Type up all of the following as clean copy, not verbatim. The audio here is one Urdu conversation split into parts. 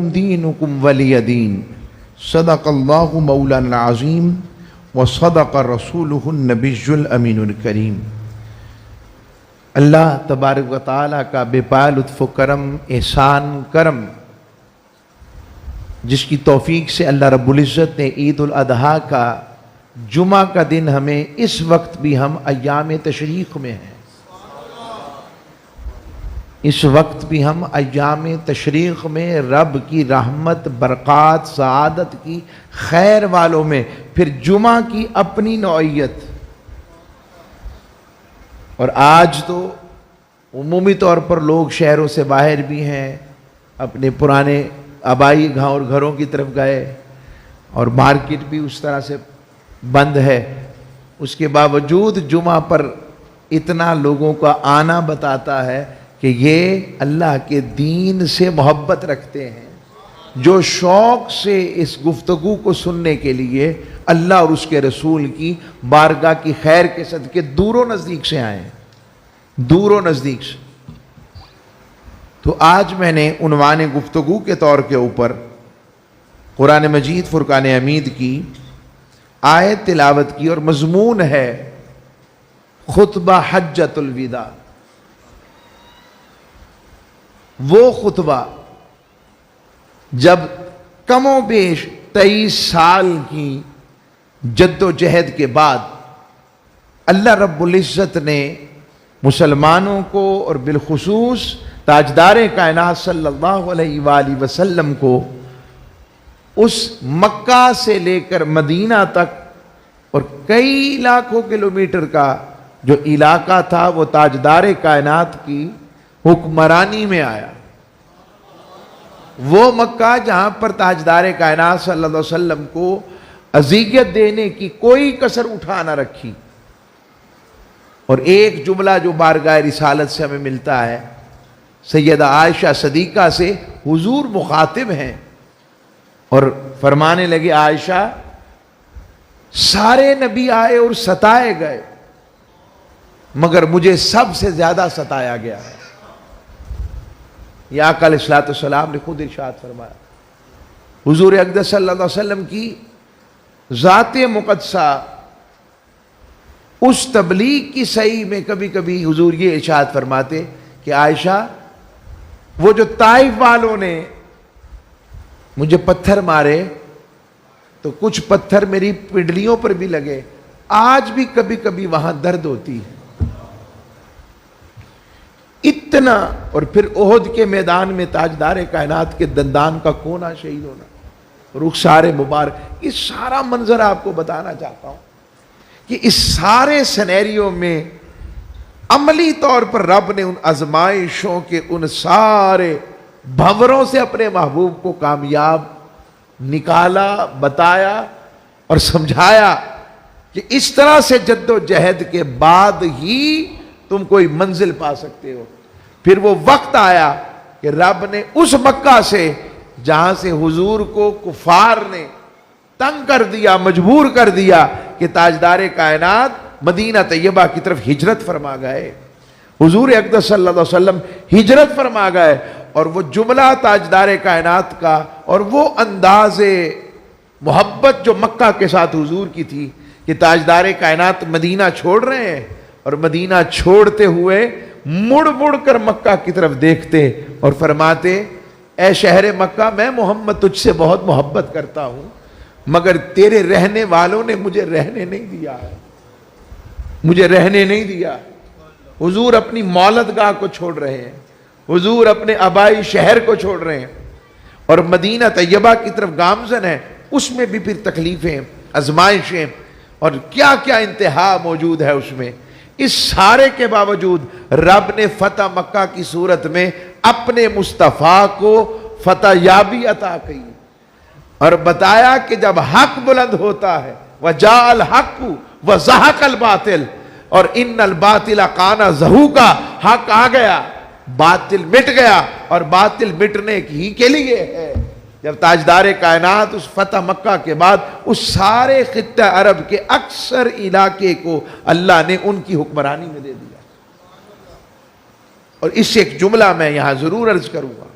دینکم ولی دین صدق اللہ مولانا العظیم وصدق رسولہ النبی الامین الکریم۔ اللہ تبارک و تعالیٰ کا بے پائے لطف و کرم، احسان کرم، جس کی توفیق سے اللہ رب العزت نے عید الاضحیٰ کا جمعہ کا دن ہمیں اس وقت بھی ہم ایام تشریق میں ہیں، اس وقت بھی ہم ایام تشریق میں رب کی رحمت، برکات، سعادت کی، خیر والوں میں، پھر جمعہ کی اپنی نوعیت۔ اور آج تو عمومی طور پر لوگ شہروں سے باہر بھی ہیں، اپنے پرانے آبائی گاؤں اور گھروں کی طرف گئے، اور مارکیٹ بھی اس طرح سے بند ہے۔ اس کے باوجود جمعہ پر اتنا لوگوں کا آنا بتاتا ہے کہ یہ اللہ کے دین سے محبت رکھتے ہیں، جو شوق سے اس گفتگو کو سننے کے لیے اللہ اور اس کے رسول کی بارگاہ کی خیر کے صدقے دور و نزدیک سے آئے ہیں، دور و نزدیک سے۔ تو آج میں نے عنوان گفتگو کے طور کے اوپر قرآن مجید فرقان حمید کی آیت تلاوت کی، اور مضمون ہے خطبہ حجۃ الوداع۔ وہ خطبہ جب کم و بیش 23 سال کی جد و جہد کے بعد اللہ رب العزت نے مسلمانوں کو، اور بالخصوص تاجدار کائنات صلی اللہ علیہ وآلہ وسلم کو، اس مکہ سے لے کر مدینہ تک اور کئی لاکھوں کلومیٹر کا جو علاقہ تھا وہ تاجدار کائنات کی حکمرانی میں آیا۔ وہ مکہ جہاں پر تاجدار کائنات صلی اللہ علیہ وسلم کو اذیت دینے کی کوئی کسر اٹھا نہ رکھی۔ اور ایک جملہ جو بارگاہ رسالت سے ہمیں ملتا ہے، سیدہ عائشہ صدیقہ سے حضور مخاطب ہیں اور فرمانے لگے، عائشہ سارے نبی آئے اور ستائے گئے، مگر مجھے سب سے زیادہ ستایا گیا ہے۔ یا آقا علیہ الصلوۃ والسلام نے خود ارشاد فرمایا، حضور اقدس صلی اللہ علیہ وسلم کی ذات مقدسہ اس تبلیغ کی صحیح میں کبھی کبھی حضور یہ ارشاد فرماتے کہ عائشہ، وہ جو طائف والوں نے مجھے پتھر مارے تو کچھ پتھر میری پنڈلیوں پر بھی لگے، آج بھی کبھی کبھی وہاں درد ہوتی ہے۔ اتنا، اور پھر احد کے میدان میں تاجدار کائنات کے دندان کا کونا شہید ہونا، رخسار مبارک، یہ سارا منظر آپ کو بتانا چاہتا ہوں کہ اس سارے سینیریو میں عملی طور پر رب نے ان آزمائشوں کے ان سارے بھنوروں سے اپنے محبوب کو کامیاب نکالا، بتایا اور سمجھایا کہ اس طرح سے جد و جہد کے بعد ہی تم کوئی منزل پا سکتے ہو۔ پھر وہ وقت آیا کہ رب نے اس مکہ سے جہاں سے حضور کو کفار نے تنگ کر دیا، مجبور کر دیا کہ تاجدار کائنات مدینہ طیبہ کی طرف ہجرت فرما گئے، حضور اقدس صلی اللہ علیہ وسلم ہجرت فرما گئے، اور وہ جملہ تاجدار کائنات کا اور وہ انداز محبت جو مکہ کے ساتھ حضور کی تھی کہ تاجدار کائنات مدینہ چھوڑ رہے ہیں، اور مدینہ چھوڑتے ہوئے مڑ مڑ کر مکہ کی طرف دیکھتے اور فرماتے، اے شہر مکہ، میں محمد تجھ سے بہت محبت کرتا ہوں، مگر تیرے رہنے والوں نے مجھے رہنے نہیں دیا ہے، مجھے رہنے نہیں دیا۔ حضور اپنی مولد گاہ کو چھوڑ رہے ہیں، حضور اپنے آبائی شہر کو چھوڑ رہے ہیں، اور مدینہ طیبہ کی طرف گامزن ہے۔ اس میں بھی پھر تکلیفیں، آزمائشیں اور کیا کیا انتہا موجود ہے اس میں۔ اس سارے کے باوجود رب نے فتح مکہ کی صورت میں اپنے مصطفیٰ کو فتح یابی عطا کی، اور بتایا کہ جب حق بلند ہوتا ہے، وَجَاءَ الْحَقُّ وَزَهَقَ الْبَاطِلُ، اور ان الباطل کان زہوقا، حق آ گیا، باطل مٹ گیا، اور باطل مٹنے ہی کے لیے ہے۔ جب تاجدار کائنات اس فتح مکہ کے بعد اس سارے خطہ عرب کے اکثر علاقے کو اللہ نے ان کی حکمرانی میں دے دیا۔ اور اس سے ایک جملہ میں یہاں ضرور عرض کروں گا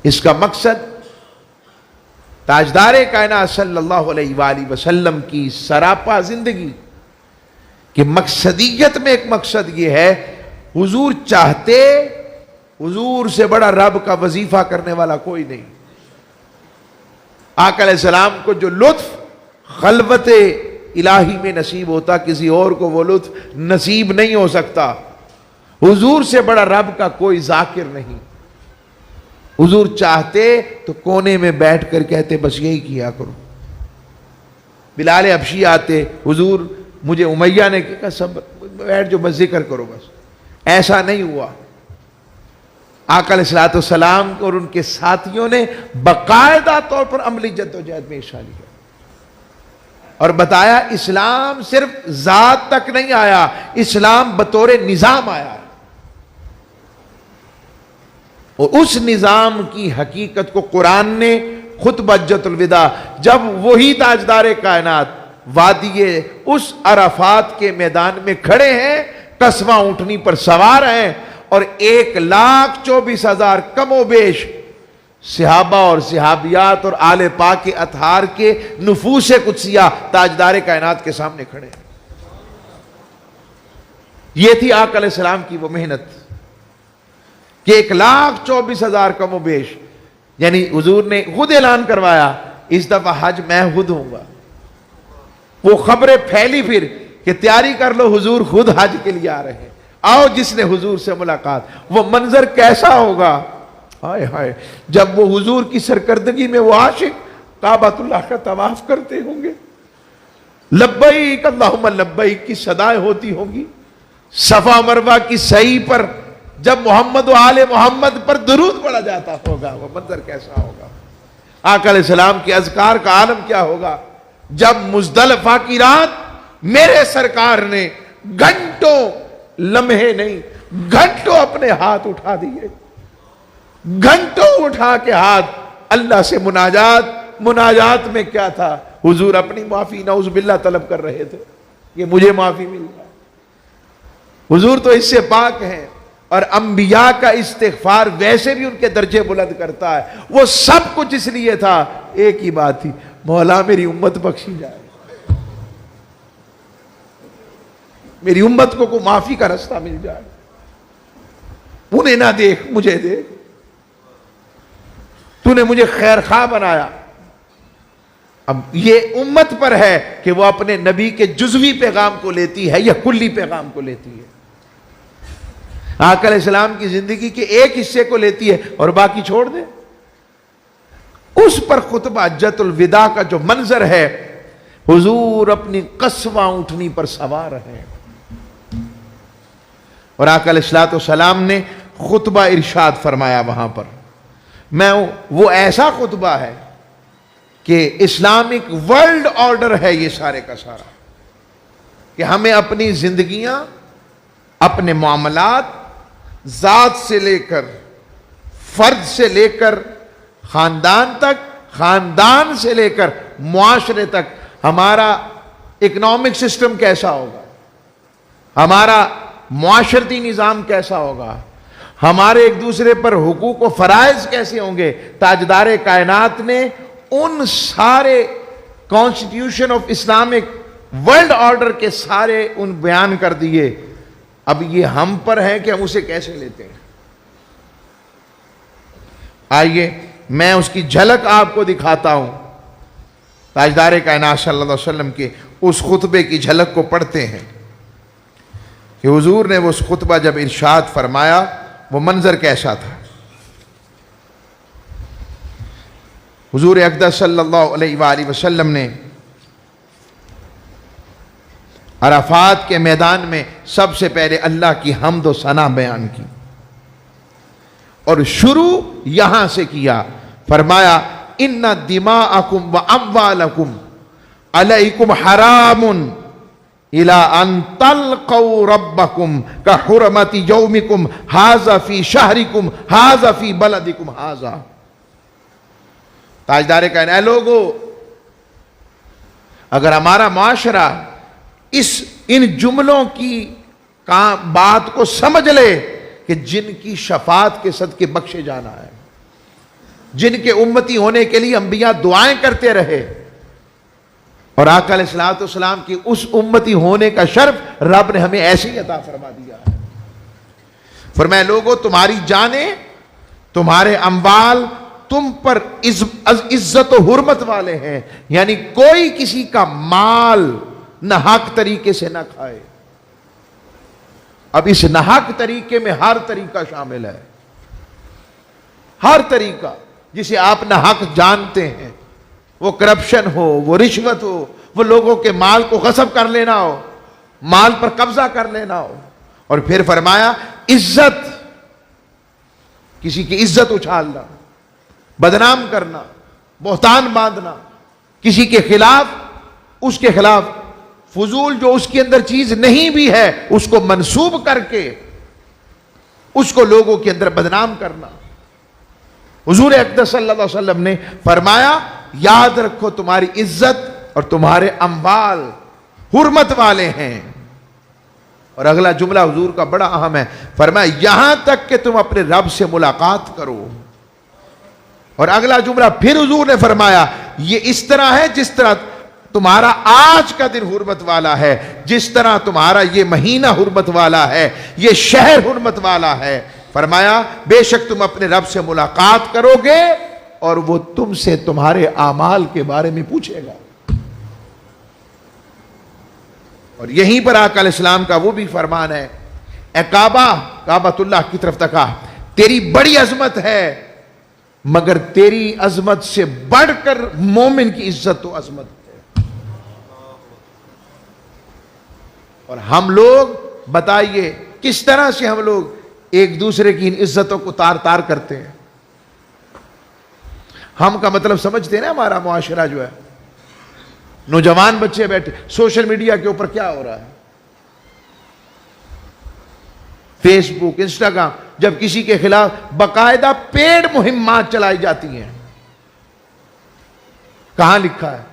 اس کا مقصد تاجدار کائنات صلی اللہ علیہ وآلہ وسلم کی سراپا زندگی کہ مقصدیت میں ایک مقصد یہ ہے، حضور چاہتے، حضور سے بڑا رب کا وظیفہ کرنے والا کوئی نہیں۔ آقا علیہ السلام کو جو لطف خلوت الہی میں نصیب ہوتا، کسی اور کو وہ لطف نصیب نہیں ہو سکتا۔ حضور سے بڑا رب کا کوئی ذاکر نہیں۔ حضور چاہتے تو کونے میں بیٹھ کر کہتے بس یہی کیا کرو۔ بلال حبشی آتے، حضور مجھے امیہ نے کہا سب بیٹھ جو بس ذکر کرو، بس ایسا نہیں ہوا۔ آقا علیہ السلام اور ان کے ساتھیوں نے باقاعدہ طور پر عملی جدوجہد میں حصہ لیا اور بتایا اسلام صرف ذات تک نہیں آیا، اسلام بطور نظام آیا ہے، اور اس نظام کی حقیقت کو قرآن نے خطبہ حجۃ الوداع، جب وہی تاجدار کائنات وادی اس عرفات کے میدان میں کھڑے ہیں، قصواں اونٹنی پر سوار ہیں، اور 1,24,000 کم و بیش صحابہ اور صحابیات اور آل پاک کے اطہار کے نفوس قدسیہ تاجدار کائنات کے سامنے کھڑے ہیں۔ یہ تھی آقا علیہ السلام کی وہ محنت کہ 1,24,000 کم و بیش، یعنی حضور نے خود اعلان کروایا اس دفعہ حج میں خود ہوں گا۔ وہ خبریں پھیلی پھر کہ تیاری کر لو، حضور خود حج کے لیے آ رہے ہیں، آؤ جس نے حضور سے ملاقات۔ وہ منظر کیسا ہوگا، ہائے ہائے، جب وہ حضور کی سرکردگی میں وہ عاشق کعبۃ اللہ کا طواف کرتے ہوں گے، لبیک اللہم لبیک کی صدائیں ہوتی ہوں گی، صفا مروہ کی سعی پر جب محمد و آل محمد پر درود پڑھا جاتا ہوگا، وہ منظر کیسا ہوگا۔ آقا علیہ السلام کے اذکار کا عالم کیا ہوگا جب مزدلفہ کی رات میرے سرکار نے گھنٹوں، لمحے نہیں گھنٹوں اپنے ہاتھ اٹھا دیے، گھنٹوں اٹھا کے ہاتھ اللہ سے مناجات میں کیا تھا، حضور اپنی معافی نعوذ باللہ طلب کر رہے تھے کہ مجھے معافی مل جائے۔ حضور تو اس سے پاک ہیں، اور انبیاء کا استغفار ویسے بھی ان کے درجے بلند کرتا ہے۔ وہ سب کچھ اس لیے تھا، ایک ہی بات تھی، مولا میری امت بخشی جائے، میری امت کو کوئی معافی کا راستہ مل جائے، انہیں نہ دیکھ مجھے دیکھ، تو نے مجھے خیر خواہ بنایا۔ اب یہ امت پر ہے کہ وہ اپنے نبی کے جزوی پیغام کو لیتی ہے یا کلی پیغام کو لیتی ہے۔ آقا علیہ السلام کی زندگی کے ایک حصے کو لیتی ہے اور باقی چھوڑ دے۔ اس پر خطبہ حجۃ الوداع کا جو منظر ہے، حضور اپنی قصواں اونٹنی پر سوار ہیں، اور آقا علیہ السلام نے خطبہ ارشاد فرمایا وہاں پر، وہ ایسا خطبہ ہے کہ اسلامک ورلڈ آرڈر ہے یہ سارے کا سارا، کہ ہمیں اپنی زندگیاں، اپنے معاملات، ذات سے لے کر فرد سے لے کر خاندان تک، خاندان سے لے کر معاشرے تک، ہمارا اکنامک سسٹم کیسا ہوگا، ہمارا معاشرتی نظام کیسا ہوگا، ہمارے ایک دوسرے پر حقوق و فرائض کیسے ہوں گے۔ تاجدار کائنات نے ان سارے constitution of Islamic world order کے سارے ان بیان کر دیے۔ اب یہ ہم پر ہے کہ ہم اسے کیسے لیتے ہیں۔ آئیے میں اس کی جھلک آپ کو دکھاتا ہوں، تاجدار کائنات صلی اللہ علیہ وسلم کے اس خطبے کی جھلک کو پڑھتے ہیں کہ حضور نے وہ اس خطبہ جب ارشاد فرمایا وہ منظر کیسا تھا۔ حضور اقدس صلی اللہ علیہ وآلہ وسلم نے عرفات کے میدان میں سب سے پہلے اللہ کی حمد و ثنا بیان کی، اور شروع یہاں سے کیا، فرمایا ان دماءکم و اموالکم علیکم حرام الی ان تلقوا ربکم کحرمت یومکم ھذا فی شہرکم ھذا فی بلدکم ھذا۔ تاجدار کہنا ہے لوگو، اگر ہمارا معاشرہ ان جملوں کی بات کو سمجھ لے کہ جن کی شفاعت کے صدقے بخشے جانا ہے، جن کے امتی ہونے کے لیے انبیاء دعائیں کرتے رہے، اور آقا علیہ الصلوۃ والسلام کی اس امتی ہونے کا شرف رب نے ہمیں ایسے ہی عطا فرما دیا ہے۔ فرمایا لوگوں تمہاری جانیں، تمہارے اموال تم پر عزت و حرمت والے ہیں، یعنی کوئی کسی کا مال ناحق طریقے سے نہ کھائے۔ اب اس ناحق طریقے میں ہر طریقہ شامل ہے، ہر طریقہ جسے آپ ناحق جانتے ہیں، وہ کرپشن ہو، وہ رشوت ہو، وہ لوگوں کے مال کو غصب کر لینا ہو، مال پر قبضہ کر لینا ہو۔ اور پھر فرمایا عزت، کسی کی عزت اچھالنا، بدنام کرنا، بہتان باندھنا، کسی کے خلاف، اس کے خلاف فضول جو اس کے اندر چیز نہیں بھی ہے اس کو منسوب کر کے اس کو لوگوں کے اندر بدنام کرنا۔ حضور اقدس صلی اللہ علیہ وسلم نے فرمایا یاد رکھو تمہاری عزت اور تمہارے اموال حرمت والے ہیں۔ اور اگلا جملہ حضور کا بڑا اہم ہے، فرمایا یہاں تک کہ تم اپنے رب سے ملاقات کرو۔ اور اگلا جملہ پھر حضور نے فرمایا یہ اس طرح ہے جس طرح تمہارا آج کا دن حرمت والا ہے، جس طرح تمہارا یہ مہینہ حرمت والا ہے، یہ شہر حرمت والا ہے۔ فرمایا بے شک تم اپنے رب سے ملاقات کرو گے اور وہ تم سے تمہارے اعمال کے بارے میں پوچھے گا۔ اور یہیں پر آقا علیہ السلام کا وہ بھی فرمان ہے، اے کعبۃ اللہ کی طرف تکا، تیری بڑی عظمت ہے مگر تیری عظمت سے بڑھ کر مومن کی عزت و عظمت ہے۔ اور ہم لوگ بتائیے کس طرح سے ہم لوگ ایک دوسرے کی ان عزتوں کو تار تار کرتے ہیں۔ ہم کا مطلب سمجھتے ہیں نا، ہمارا معاشرہ جو ہے، نوجوان بچے بیٹھے سوشل میڈیا کے اوپر کیا ہو رہا ہے، فیس بک، انسٹاگرام، جب کسی کے خلاف باقاعدہ پیڈ مہمات چلائی جاتی ہیں، کہاں لکھا ہے؟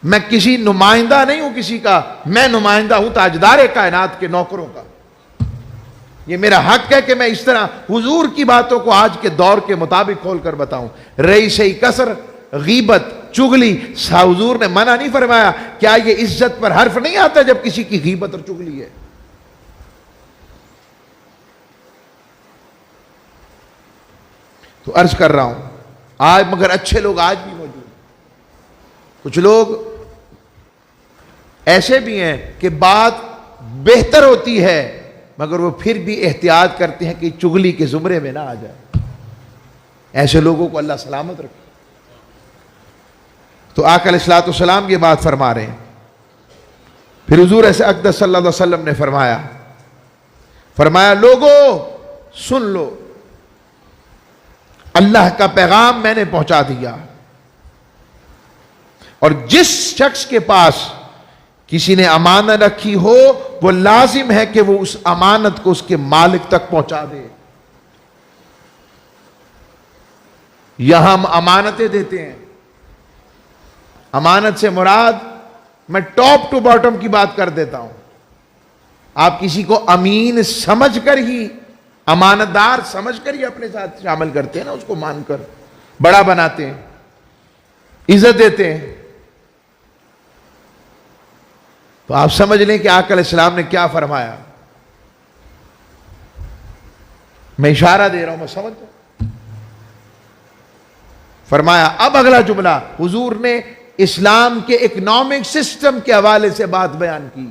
میں کسی نمائندہ نہیں ہوں کسی کا، میں نمائندہ ہوں تاجدار کائنات کے نوکروں کا۔ یہ میرا حق ہے کہ میں اس طرح حضور کی باتوں کو آج کے دور کے مطابق کھول کر بتاؤں۔ رئیس کسر، غیبت، چغلی، حضور نے منع نہیں فرمایا؟ کیا یہ عزت پر حرف نہیں آتا جب کسی کی غیبت اور چغلی ہے؟ تو عرض کر رہا ہوں آج، مگر اچھے لوگ آج بھی موجود ہیں۔ کچھ لوگ ایسے بھی ہیں کہ بات بہتر ہوتی ہے مگر وہ پھر بھی احتیاط کرتے ہیں کہ چغلی کے زمرے میں نہ آ جائے۔ ایسے لوگوں کو اللہ سلامت رکھے۔ تو آقا علیہ الصلوۃ والسلام یہ بات فرما رہے ہیں۔ پھر حضور اقدس صلی اللہ علیہ وسلم نے فرمایا لوگوں سن لو، اللہ کا پیغام میں نے پہنچا دیا، اور جس شخص کے پاس کسی نے امانت رکھی ہو وہ لازم ہے کہ وہ اس امانت کو اس کے مالک تک پہنچا دے۔ یہاں ہم امانتیں دیتے ہیں، امانت سے مراد میں ٹاپ ٹو باٹم کی بات کر دیتا ہوں۔ آپ کسی کو امین سمجھ کر ہی، امانت دار سمجھ کر ہی اپنے ساتھ شامل کرتے ہیں نا، اس کو مان کر بڑا بناتے ہیں، عزت دیتے ہیں۔ تو آپ سمجھ لیں کہ آقا علیہ السلام نے کیا فرمایا۔ میں اشارہ دے رہا ہوں، میں سمجھ لوں۔ فرمایا اب اگلا جملہ حضور نے اسلام کے اکنامک سسٹم کے حوالے سے بات بیان کی۔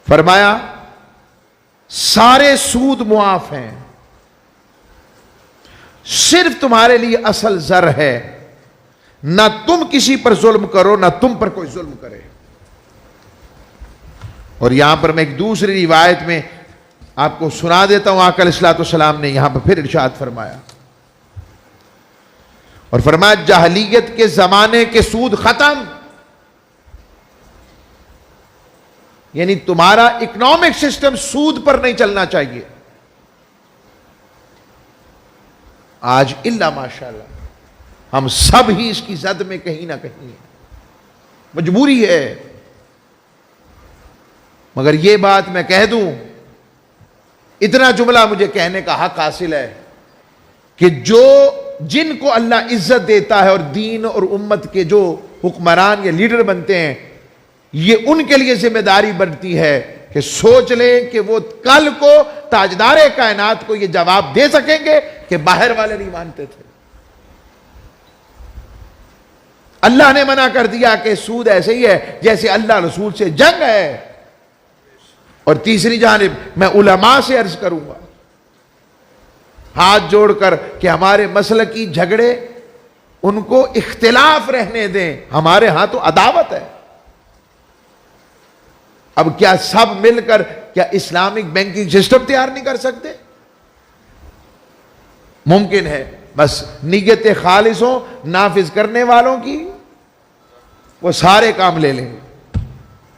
فرمایا سارے سود معاف ہیں، صرف تمہارے لیے اصل زر ہے، نہ تم کسی پر ظلم کرو نہ تم پر کوئی ظلم کرے۔ اور یہاں پر میں ایک دوسری روایت میں آپ کو سنا دیتا ہوں، آقا علیہ الصلوۃ والسلام نے یہاں پر پھر ارشاد فرمایا، اور فرمایا جاہلیت کے زمانے کے سود ختم، یعنی تمہارا اکنامک سسٹم سود پر نہیں چلنا چاہیے۔ آج الا ماشاءاللہ ہم سب ہی اس کی زد میں کہیں نہ کہیں ہیں، مجبوری ہے۔ مگر یہ بات میں کہہ دوں، اتنا جملہ مجھے کہنے کا حق حاصل ہے کہ جن کو اللہ عزت دیتا ہے اور دین اور امت کے جو حکمران یا لیڈر بنتے ہیں، یہ ان کے لیے ذمہ داری بنتی ہے کہ سوچ لیں کہ وہ کل کو تاجدار کائنات کو یہ جواب دے سکیں گے کہ باہر والے نہیں مانتے تھے۔ اللہ نے منع کر دیا کہ سود ایسے ہی ہے جیسے اللہ رسول سے جنگ ہے۔ اور تیسری جانب میں علماء سے عرض کروں گا ہاتھ جوڑ کر کہ ہمارے مسلکی جھگڑے ان کو اختلاف رہنے دیں، ہمارے ہاں تو عداوت ہے۔ اب کیا سب مل کر کیا اسلامک بینکنگ سسٹم تیار نہیں کر سکتے؟ ممکن ہے، بس نیت خالص ہو نافذ کرنے والوں کی، وہ سارے کام لے لیں گے،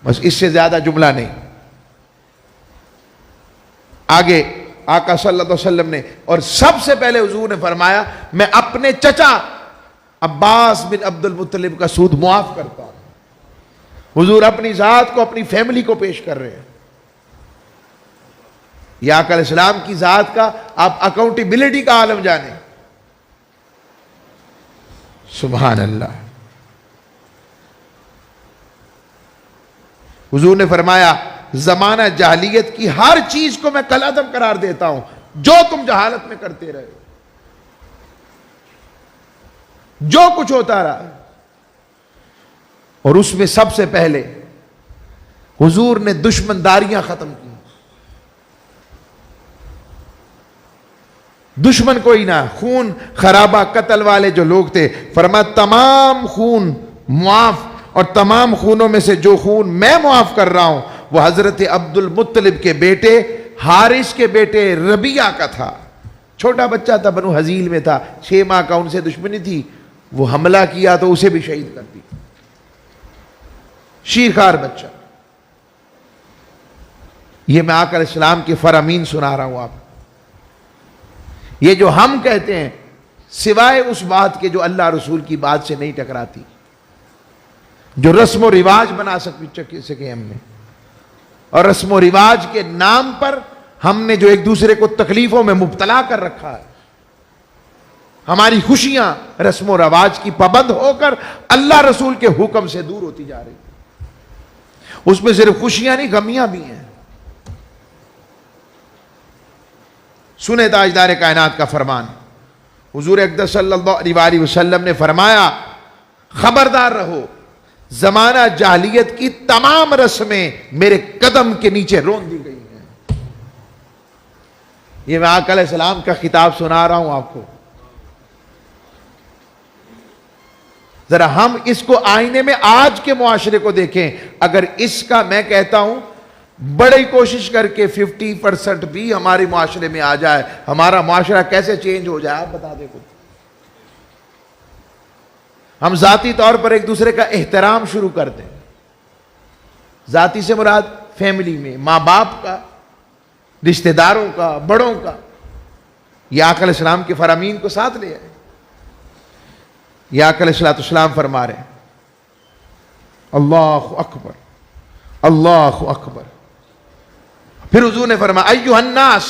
بس اس سے زیادہ جملہ نہیں۔ آگے آقا صلی اللہ علیہ وسلم نے اور سب سے پہلے حضور نے فرمایا میں اپنے چچا عباس بن عبد المطلب کا سود معاف کرتا ہوں۔ حضور اپنی ذات کو، اپنی فیملی کو پیش کر رہے ہیں۔ یہ آقا علیہ السلام کی ذات کا آپ اکاؤنٹیبلٹی کا عالم جانیں۔ سبحان اللہ۔ حضور نے فرمایا زمانہ جاہلیت کی ہر چیز کو میں کالعدم قرار دیتا ہوں جو تم جہالت میں کرتے رہے، جو کچھ ہوتا رہا۔ اور اس میں سب سے پہلے حضور نے دشمنداریاں ختم کی۔ دشمن کوئی نہ، خون خرابہ قتل والے جو لوگ تھے، فرمایا تمام خون معاف، اور تمام خونوں میں سے جو خون میں معاف کر رہا ہوں وہ حضرت عبد المطلب کے بیٹے حارث کے بیٹے ربیعہ کا تھا۔ چھوٹا بچہ تھا، بنو حزیل میں تھا، 6 ماہ کا ان سے دشمنی تھی، وہ حملہ کیا تو اسے بھی شہید کر دی۔ شیرخوار بچہ۔ یہ میں آقا علیہ السلام کے فرامین سنا رہا ہوں آپ۔ یہ جو ہم کہتے ہیں سوائے اس بات کے جو اللہ رسول کی بات سے نہیں ٹکراتی، جو رسم و رواج بنا سکے ہم نے، اور رسم و رواج کے نام پر ہم نے جو ایک دوسرے کو تکلیفوں میں مبتلا کر رکھا ہے۔ ہماری خوشیاں رسم و رواج کی پابند ہو کر اللہ رسول کے حکم سے دور ہوتی جا رہی ہیں۔ اس میں صرف خوشیاں نہیں، غمیاں بھی ہیں۔ سنیں تاجدار کائنات کا فرمان۔ حضور اقدس صلی اللہ علیہ وسلم نے فرمایا خبردار رہو، زمانہ جاہلیت کی تمام رسمیں میرے قدم کے نیچے رون دی گئی ہیں۔ یہ میں آقا علیہ السلام کا خطاب سنا رہا ہوں آپ کو۔ ذرا ہم اس کو آئینے میں آج کے معاشرے کو دیکھیں، اگر اس کا میں کہتا ہوں بڑی کوشش کر کے 50% بھی ہمارے معاشرے میں آ جائے، ہمارا معاشرہ کیسے چینج ہو جائے آپ بتا دیں کچھ۔ ہم ذاتی طور پر ایک دوسرے کا احترام شروع کر دیں۔ ذاتی سے مراد فیملی میں ماں باپ کا، رشتہ داروں کا، بڑوں کا۔ یہ آقا علیہ السلام کے فرامین کو ساتھ لے آئے۔ یہ آقا علیہ السلام فرما رہے ہیں اللہ اکبر، اللہ اکبر۔ پھر حضور نے فرمایا ایھا الناس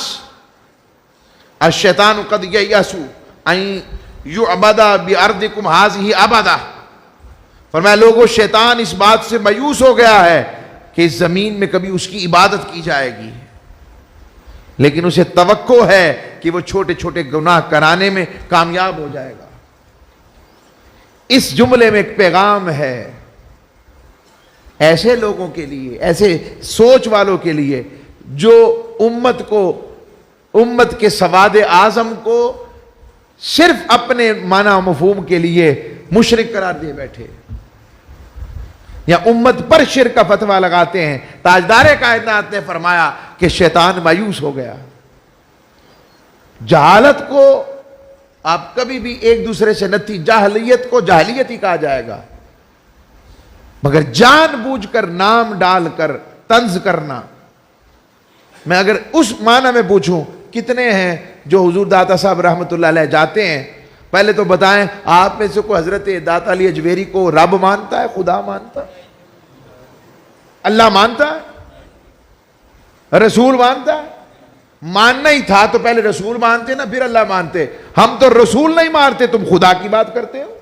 الشیطان قد یئس ان یعبد بارضکم ھذہ ابدا۔ فرمایا لوگوں، شیطان اس بات سے مایوس ہو گیا ہے کہ اس زمین میں کبھی اس کی عبادت کی جائے گی، لیکن اسے توقع ہے کہ وہ چھوٹے چھوٹے گناہ کرانے میں کامیاب ہو جائے گا۔ اس جملے میں ایک پیغام ہے ایسے لوگوں کے لیے، ایسے سوچ والوں کے لیے جو امت کے سواد اعظم کو صرف اپنے معنی و مفہوم کے لیے مشرک قرار دے بیٹھے، یا امت پر شرک کا فتویٰ لگاتے ہیں۔ تاجدار کائنات نے فرمایا کہ شیطان مایوس ہو گیا۔ جہالت کو آپ کبھی بھی ایک دوسرے سے نہ تھی، جاہلیت کو جاہلیت ہی کہا جائے گا، مگر جان بوجھ کر نام ڈال کر طنز کرنا۔ میں اگر اس معنی میں پوچھوں کتنے ہیں جو حضور داتا صاحب رحمۃ اللہ علیہ جاتے ہیں، پہلے تو بتائیں آپ میں سے کوئی حضرت داتا علی اجویری کو رب مانتا ہے، خدا مانتا ہے، اللہ مانتا ہے، رسول مانتا ہے؟ ماننا ہی تھا تو پہلے رسول مانتے نا، پھر اللہ مانتے. ہم تو رسول نہیں مانتے، تم خدا کی بات کرتے ہو.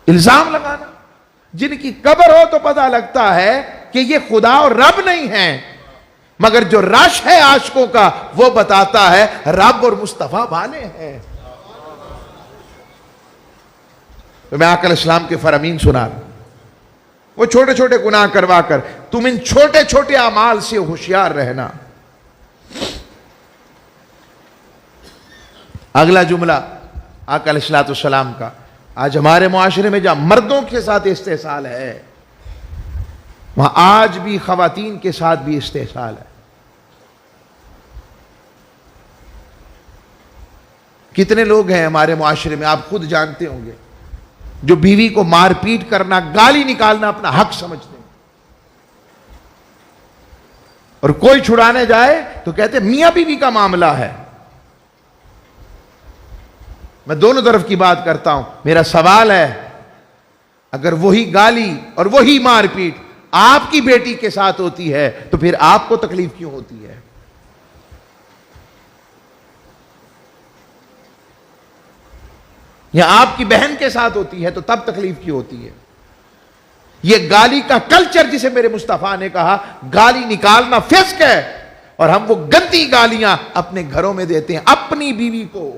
الزام لگانا. جن کی قبر ہو تو پتہ لگتا ہے کہ یہ خدا اور رب نہیں ہیں، مگر جو رش ہے عاشقوں کا وہ بتاتا ہے رب اور مصطفیٰ والے ہیں. تو میں آقا علیہ السلام کے فرامین سنا رہا ہوں. وہ چھوٹے چھوٹے گناہ کروا کر تم ان چھوٹے چھوٹے اعمال سے ہوشیار رہنا. اگلا جملہ آقا علیہ السلام کا. آج ہمارے معاشرے میں جہاں مردوں کے ساتھ استحصال ہے، وہاں آج بھی خواتین کے ساتھ بھی استحصال ہے. کتنے لوگ ہیں ہمارے معاشرے میں، آپ خود جانتے ہوں گے، جو بیوی کو مار پیٹ کرنا، گالی نکالنا اپنا حق سمجھتے ہیں، اور کوئی چھڑانے جائے تو کہتے ہیں میاں بیوی کا معاملہ ہے. میں دونوں طرف کی بات کرتا ہوں. میرا سوال ہے، اگر وہی گالی اور وہی مار پیٹ آپ کی بیٹی کے ساتھ ہوتی ہے تو پھر آپ کو تکلیف کیوں ہوتی ہے؟ یا آپ کی بہن کے ساتھ ہوتی ہے تو تب تکلیف کیوں ہوتی ہے؟ یہ گالی کا کلچر جسے میرے مصطفیٰ نے کہا گالی نکالنا فسق ہے، اور ہم وہ گندی گالیاں اپنے گھروں میں دیتے ہیں، اپنی بیوی کو،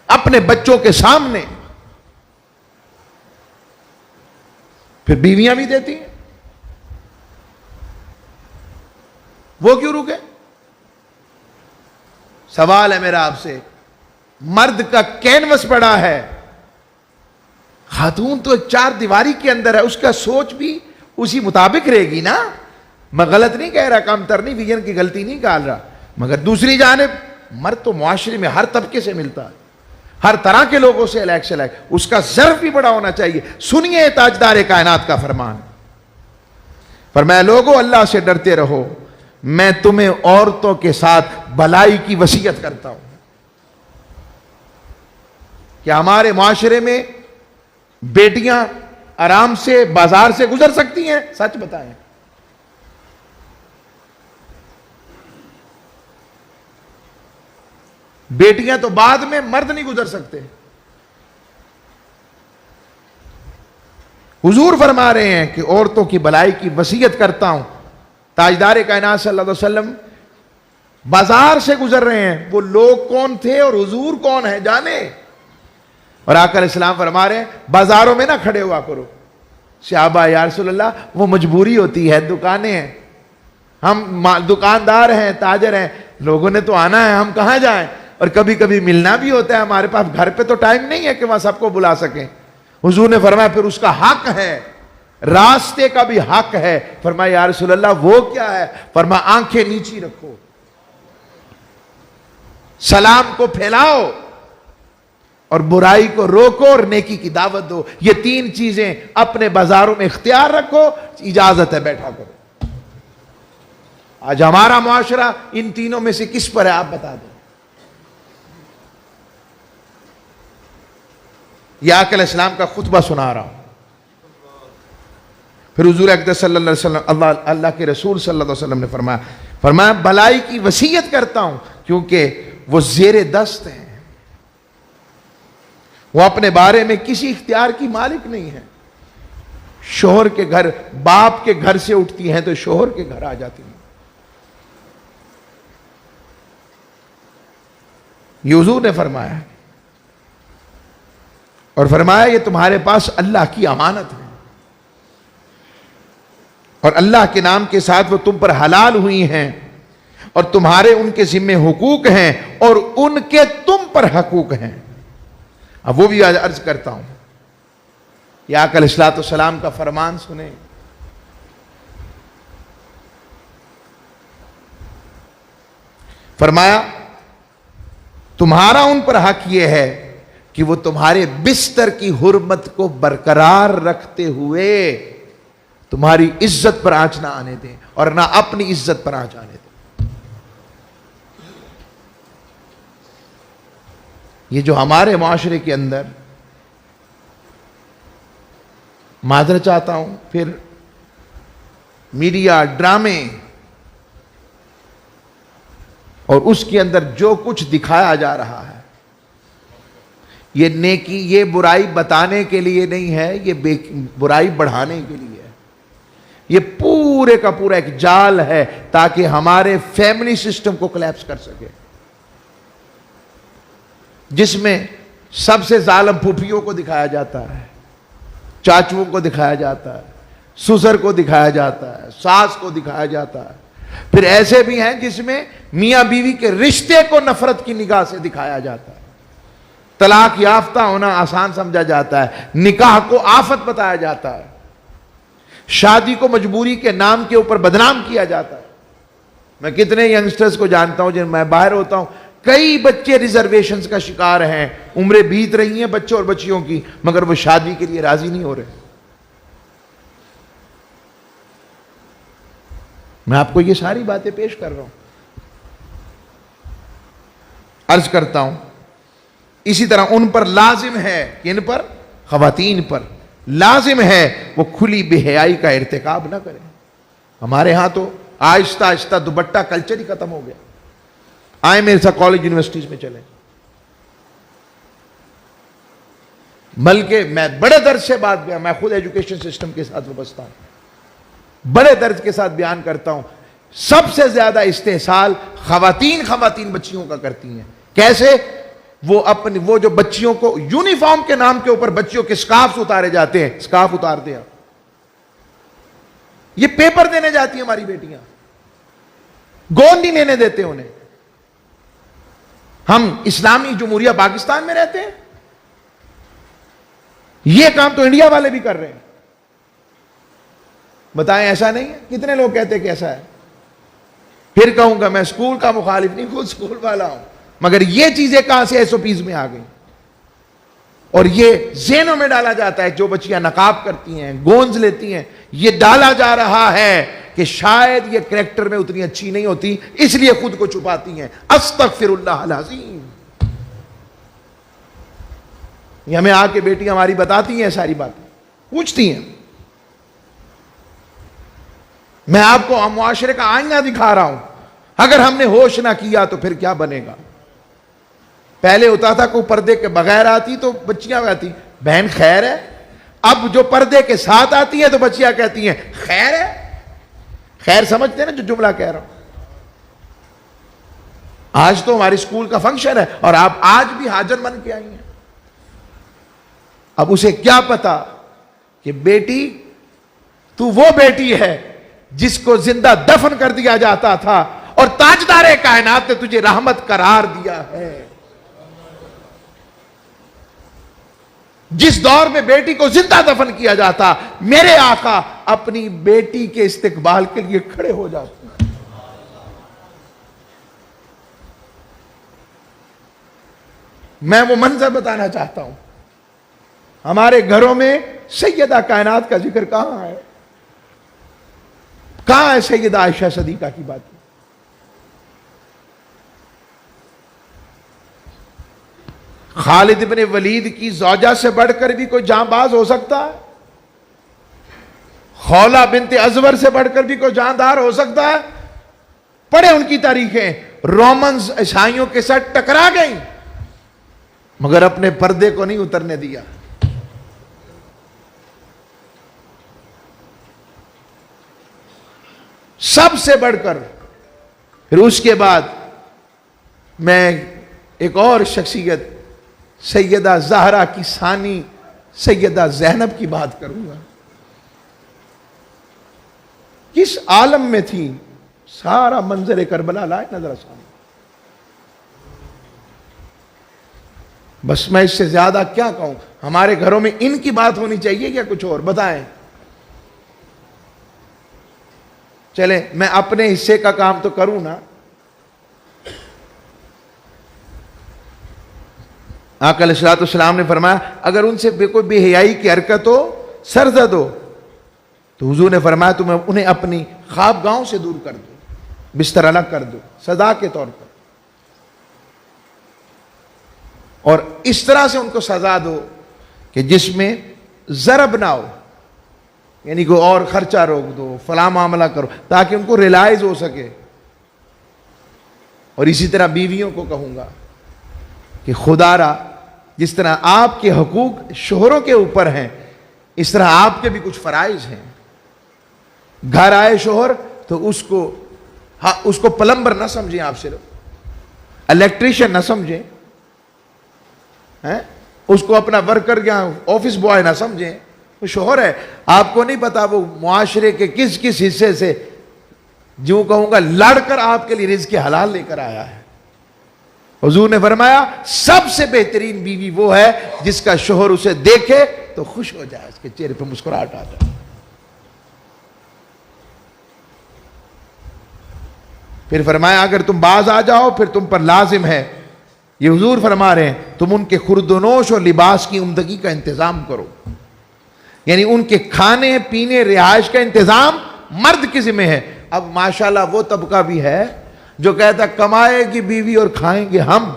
اپنے بچوں کے سامنے. پھر بیویاں بھی دیتی ہیں. وہ کیوں رکے؟ سوال ہے میرا آپ سے. مرد کا کینوس بڑا ہے، خاتون تو ایک چار دیواری کے اندر ہے، اس کا سوچ بھی اسی مطابق رہے گی نا. میں غلط نہیں کہہ رہا، کام ترنی ویژن کی غلطی نہیں ڈال رہا، مگر دوسری جانب مرد تو معاشرے میں ہر طبقے سے ملتا ہے، ہر طرح کے لوگوں سے الیک سے الیک، اس کا ظرف بھی بڑا ہونا چاہیے. سنیے تاجدار کائنات کا فرمان. فرمایا لوگو اللہ سے ڈرتے رہو، میں تمہیں عورتوں کے ساتھ بھلائی کی وصیت کرتا ہوں. کیا ہمارے معاشرے میں بیٹیاں آرام سے بازار سے گزر سکتی ہیں؟ سچ بتائیں. بیٹیاں تو بعد میں، مرد نہیں گزر سکتے. حضور فرما رہے ہیں کہ عورتوں کی بھلائی کی وصیت کرتا ہوں. تاجدار کائنات صلی اللہ علیہ وسلم بازار سے گزر رہے ہیں، وہ لوگ کون تھے اور حضور کون ہے جانے. اور آقا علیہ السلام فرما رہے ہیں بازاروں میں نہ کھڑے ہوا کرو. صحابہ یا رسول اللہ وہ مجبوری ہوتی ہے، دکانیں ہیں، ہم دکاندار ہیں، تاجر ہیں، لوگوں نے تو آنا ہے، ہم کہاں جائیں. اور کبھی کبھی ملنا بھی ہوتا ہے، ہمارے پاس گھر پہ تو ٹائم نہیں ہے کہ وہاں سب کو بلا سکیں. حضور نے فرمایا پھر اس کا حق ہے، راستے کا بھی حق ہے. فرمایا یا رسول اللہ وہ کیا ہے؟ فرمایا آنکھیں نیچی رکھو، سلام کو پھیلاؤ، اور برائی کو روکو اور نیکی کی دعوت دو. یہ تین چیزیں اپنے بازاروں میں اختیار رکھو، اجازت ہے بیٹھا کرو. آج ہمارا معاشرہ ان تینوں میں سے کس پر ہے آپ بتا دیں. یہ آقا علیہ السلام کا خطبہ سنا رہا ہوں. پھر حضور اقدس صلی اللہ علیہ وسلم، اللہ کے رسول صلی اللہ علیہ وسلم نے فرمایا بھلائی کی وصیت کرتا ہوں کیونکہ وہ زیر دست ہیں، وہ اپنے بارے میں کسی اختیار کی مالک نہیں ہے. شوہر کے گھر، باپ کے گھر سے اٹھتی ہیں تو شوہر کے گھر آ جاتی ہیں. یہ حضور نے فرمایا، اور فرمایا یہ تمہارے پاس اللہ کی امانت ہے، اور اللہ کے نام کے ساتھ وہ تم پر حلال ہوئی ہیں، اور تمہارے ان کے ذمے حقوق ہیں اور ان کے تم پر حقوق ہیں. اب وہ بھی عرض کرتا ہوں، یا آقا علیہ السلام کا فرمان سنیں. فرمایا تمہارا ان پر حق یہ ہے کہ وہ تمہارے بستر کی حرمت کو برقرار رکھتے ہوئے تمہاری عزت پر آنچ نہ آنے دیں اور نہ اپنی عزت پر آنچ آنے دیں. یہ جو ہمارے معاشرے کے اندر، معذرت چاہتا ہوں، پھر میڈیا، ڈرامے اور اس کے اندر جو کچھ دکھایا جا رہا ہے، یہ نیکی، یہ برائی بتانے کے لیے نہیں ہے، یہ برائی بڑھانے کے لیے ہے۔ یہ پورے کا پورا ایک جال ہے تاکہ ہمارے فیملی سسٹم کو کلیپس کر سکے، جس میں سب سے ظالم پھوپھیوں کو دکھایا جاتا ہے، چاچوؤں کو دکھایا جاتا ہے، سسر کو دکھایا جاتا ہے، ساس کو دکھایا جاتا ہے۔ پھر ایسے بھی ہیں جس میں میاں بیوی کے رشتے کو نفرت کی نگاہ سے دکھایا جاتا ہے، طلاق یافتہ ہونا آسان سمجھا جاتا ہے، نکاح کو آفت بتایا جاتا ہے، شادی کو مجبوری کے نام کے اوپر بدنام کیا جاتا ہے۔ میں کتنے ینگسٹرز کو جانتا ہوں جن میں باہر ہوتا ہوں، کئی بچے ریزرویشنز کا شکار ہیں، عمریں بیت رہی ہیں بچوں اور بچیوں کی، مگر وہ شادی کے لیے راضی نہیں ہو رہے۔ میں آپ کو یہ ساری باتیں پیش کر رہا ہوں، عرض کرتا ہوں اسی طرح ان پر لازم ہے کہ ان پر، خواتین پر لازم ہے وہ کھلی بے حیائی کا ارتکاب نہ کریں۔ ہمارے ہاں تو آہستہ آہستہ دوپٹہ کلچر ہی ختم ہو گیا۔ آئے میرے ساتھ کالج یونیورسٹیز میں چلیں، بلکہ میں بڑے درد سے بات بیان، میں خود ایجوکیشن سسٹم کے ساتھ وابستہ ہوں، بڑے درد کے ساتھ بیان کرتا ہوں، سب سے زیادہ استحصال خواتین بچیوں کا کرتی ہیں۔ کیسے؟ وہ جو بچیوں کو یونیفارم کے نام کے اوپر بچیوں کے سکارفز اتارے جاتے ہیں، سکارف اتار دیا، یہ پیپر دینے جاتی ہیں ہماری بیٹیاں، گود نہیں لینے دیتے انہیں۔ ہم اسلامی جمہوریہ پاکستان میں رہتے ہیں، یہ کام تو انڈیا والے بھی کر رہے ہیں۔ بتائیں ایسا نہیں ہے؟ کتنے لوگ کہتے ہیں کہ ایسا ہے؟ پھر کہوں گا میں اسکول کا مخالف نہیں، خود اسکول والا ہوں، مگر یہ چیزیں کہاں سے ایس او پیز میں آ گئی؟ اور یہ ذہنوں میں ڈالا جاتا ہے، جو بچیاں نقاب کرتی ہیں، گونز لیتی ہیں، یہ ڈالا جا رہا ہے کہ شاید یہ کریکٹر میں اتنی اچھی نہیں ہوتی، اس لیے خود کو چھپاتی ہیں۔ استغفر اللہ العظیم۔ یہ ہمیں آ کے بیٹی ہماری بتاتی ہیں ساری باتیں، پوچھتی ہیں۔ میں آپ کو معاشرے کا آئینہ دکھا رہا ہوں، اگر ہم نے ہوش نہ کیا تو پھر کیا بنے گا؟ پہلے ہوتا تھا کوئی پردے کے بغیر آتی تو بچیاں کہتی بہن خیر ہے، اب جو پردے کے ساتھ آتی ہے تو بچیاں کہتی ہیں خیر ہے۔ خیر سمجھتے ہیں نا جو جملہ کہہ رہا ہوں؟ آج تو ہماری اسکول کا فنکشن ہے اور آپ آج بھی حاضر بن کے آئی ہیں۔ اب اسے کیا پتا کہ بیٹی تو وہ بیٹی ہے جس کو زندہ دفن کر دیا جاتا تھا اور تاجدار کائنات نے تجھے رحمت قرار دیا ہے۔ جس دور میں بیٹی کو زندہ دفن کیا جاتا، میرے آقا اپنی بیٹی کے استقبال کے لیے کھڑے ہو جاتے ہیں۔ میں وہ منظر بتانا چاہتا ہوں، ہمارے گھروں میں سیدہ کائنات کا ذکر کہاں ہے؟ کہاں ہے سیدہ عائشہ صدیقہ کی بات؟ خالد بن ولید کی زوجہ سے بڑھ کر بھی کوئی جاں باز ہو سکتا ہے؟ خولہ بنت ازور سے بڑھ کر بھی کوئی جاندار ہو سکتا ہے؟ پڑھیں ان کی تاریخیں، رومنز عیسائیوں کے ساتھ ٹکرا گئیں مگر اپنے پردے کو نہیں اترنے دیا۔ سب سے بڑھ کر۔ پھر اس کے بعد میں ایک اور شخصیت سیدہ زہرا کی ثانی سیدہ زینب کی بات کروں گا۔ کس عالم میں تھی؟ سارا منظر کربلا لائے نظر سامنے۔ بس میں اس سے زیادہ کیا کہوں؟ ہمارے گھروں میں ان کی بات ہونی چاہیے کیا کچھ اور؟ بتائیں۔ چلیں میں اپنے حصے کا کام تو کروں نا۔ آقا علیہ الصلوۃ والسلام نے فرمایا اگر ان سے کوئی بے حیائی کی حرکت ہو، سرزد ہو، تو حضور نے فرمایا تم انہیں اپنی خواب گاہوں سے دور کر دو، بستر الگ کر دو، سزا کے طور پر، اور اس طرح سے ان کو سزا دو کہ جس میں ضرب نہ ہو، یعنی کوئی اور خرچہ روک دو، فلاں معاملہ کرو، تاکہ ان کو ریلائز ہو سکے. اور اسی طرح بیویوں کو کہوں گا کہ خدا را جس طرح آپ کے حقوق شوہروں کے اوپر ہیں، اس طرح آپ کے بھی کچھ فرائض ہیں. گھر آئے شوہر تو اس کو پلمبر نہ سمجھیں، آپ صرف الیکٹریشین نہ سمجھیں، اس کو اپنا ورکر یا آفس بوائے نہ سمجھیں. وہ شوہر ہے، آپ کو نہیں پتا وہ معاشرے کے کس کس حصے سے، جو کہوں گا لڑ کر آپ کے لیے رزق حلال لے کر آیا ہے. حضور نے فرمایا سب سے بہترین بیوی وہ ہے جس کا شوہر اسے دیکھے تو خوش ہو جائے، اس کے چہرے پہ مسکراہٹ آ جائے. پھر فرمایا اگر تم باز آ جاؤ پھر تم پر لازم ہے، یہ حضور فرما رہے ہیں، تم ان کے خورد و نوش اور لباس کی عمدگی کا انتظام کرو. یعنی ان کے کھانے پینے رہائش کا انتظام مرد کی ذمہ ہے. اب ماشاءاللہ وہ طبقہ بھی ہے جو کہتا کمائے گی بیوی اور کھائیں گے ہم.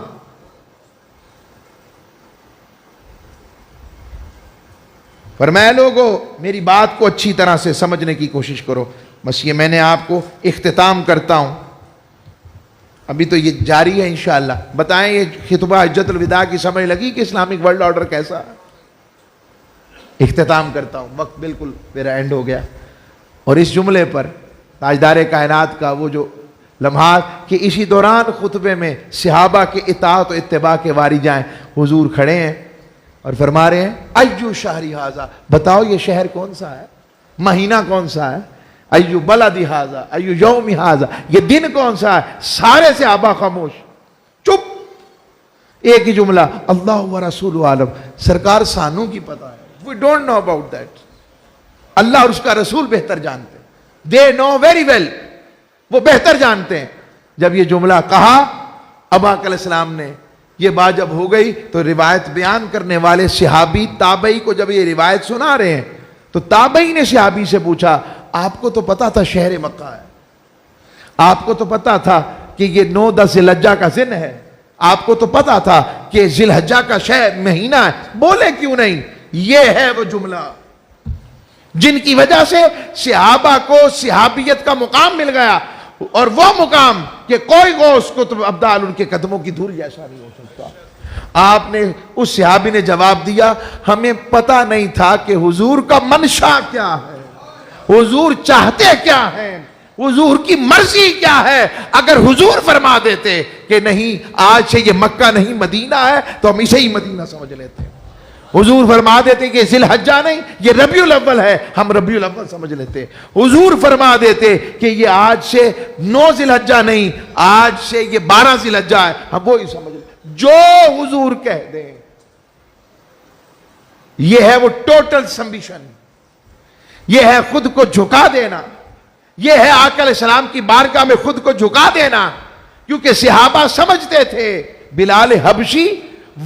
فرمایا لوگو میری بات کو اچھی طرح سے سمجھنے کی کوشش کرو. بس یہ میں نے آپ کو اختتام کرتا ہوں، ابھی تو یہ جاری ہے انشاءاللہ. بتائیں یہ خطبہ حجت الوداع کی سمجھ لگی کہ اسلامک ورلڈ آرڈر کیسا ہے؟ اختتام کرتا ہوں، وقت بالکل میرا اینڈ ہو گیا. اور اس جملے پر تاجدار کائنات کا وہ جو لمحات کہ اسی دوران خطبے میں صحابہ کے اطاعت و اتباع کے واری جائیں، حضور کھڑے ہیں اور فرما رہے ہیں ایو شہری ھذا، بتاؤ یہ شہر کون سا ہے، مہینہ کون سا ہے، ایو بلدی ھذا، ایو یوم ھذا، یہ دن کون سا ہے. سارے صحابہ خاموش، چپ. ایک ہی جملہ اللہ و رسول عالم، سرکار سانوں کی پتہ ہے، we don't know about that. اللہ اور اس کا رسول بہتر جانتے ہیں. they know very well، وہ بہتر جانتے ہیں. جب یہ جملہ کہا ابا علیہ السلام نے، یہ بات جب ہو گئی تو روایت بیان کرنے والے صحابی تابعی کو جب یہ روایت سنا رہے ہیں تو تابعی نے صحابی سے پوچھا آپ کو تو پتا تھا شہر مکہ ہے، آپ کو تو پتا تھا کہ یہ 9-10 ذی الحجہ کا دن ہے، آپ کو تو پتا تھا کہ ذی الحجہ کا شہر مہینہ ہے، بولے کیوں نہیں؟ یہ ہے وہ جملہ جن کی وجہ سے صحابہ کو صحابیت کا مقام مل گیا. اور وہ مقام کہ کوئی غوث قطب ابدال ان کے قدموں کی دھول جیسا نہیں ہو سکتا. آپ نے اس صحابی نے جواب دیا ہمیں پتہ نہیں تھا کہ حضور کا منشا کیا ہے، حضور چاہتے کیا ہیں، حضور کی مرضی کیا ہے. اگر حضور فرما دیتے کہ نہیں آج سے یہ مکہ نہیں مدینہ ہے تو ہم اسے ہی مدینہ سمجھ لیتے. حضور فرما دیتے کہ ذی الحجہ نہیں یہ ربیع الاول ہے، ہم ربیع الاول سمجھ لیتے. حضور فرما دیتے کہ یہ آج سے 9 ذی الحجہ نہیں آج سے یہ 12 ذی الحجہ ہے، ہم وہی سمجھ لیتے. جو حضور کہہ دیں یہ ہے وہ ٹوٹل سبمیشن، یہ ہے خود کو جھکا دینا، یہ ہے آقا علیہ السلام کی بارگاہ میں خود کو جھکا دینا. کیونکہ صحابہ سمجھتے تھے بلال حبشی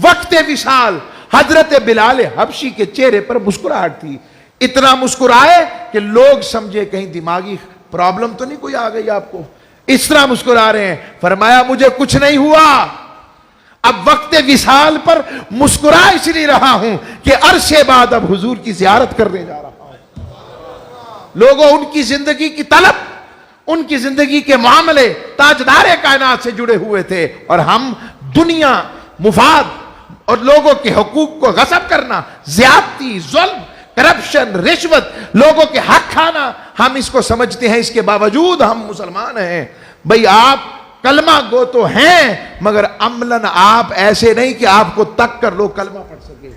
وقت وصال، حضرت بلال حبشی کے چہرے پر مسکراہٹ تھی، اتنا مسکرائے کہ لوگ سمجھے کہیں دماغی پرابلم تو نہیں کوئی آ گئی آپ کو، اس طرح مسکرا رہے ہیں. فرمایا مجھے کچھ نہیں ہوا، اب وقت وصال پر مسکرا اس لیے رہا ہوں کہ عرصے بعد اب حضور کی زیارت کرنے جا رہا ہوں. لوگوں ان کی زندگی کی طلب، ان کی زندگی کے معاملے تاجدار کائنات سے جڑے ہوئے تھے، اور ہم دنیا مفاد اور لوگوں کے حقوق کو غصب کرنا، زیادتی، ظلم، کرپشن، رشوت، لوگوں کے حق کھانا، ہم اس کو سمجھتے ہیں. اس کے باوجود ہم مسلمان ہیں. بھئی آپ کلمہ گو تو ہیں مگر عملاً آپ ایسے نہیں کہ آپ کو تک کر لوگ کلمہ پڑھ سکے.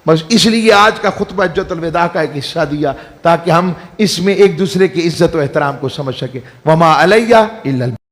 بس اس لیے آج کا خطبہ حجت الوداع کا ایک حصہ دیا تاکہ ہم اس میں ایک دوسرے کی عزت و احترام کو سمجھ سکیں. وما علیہ الا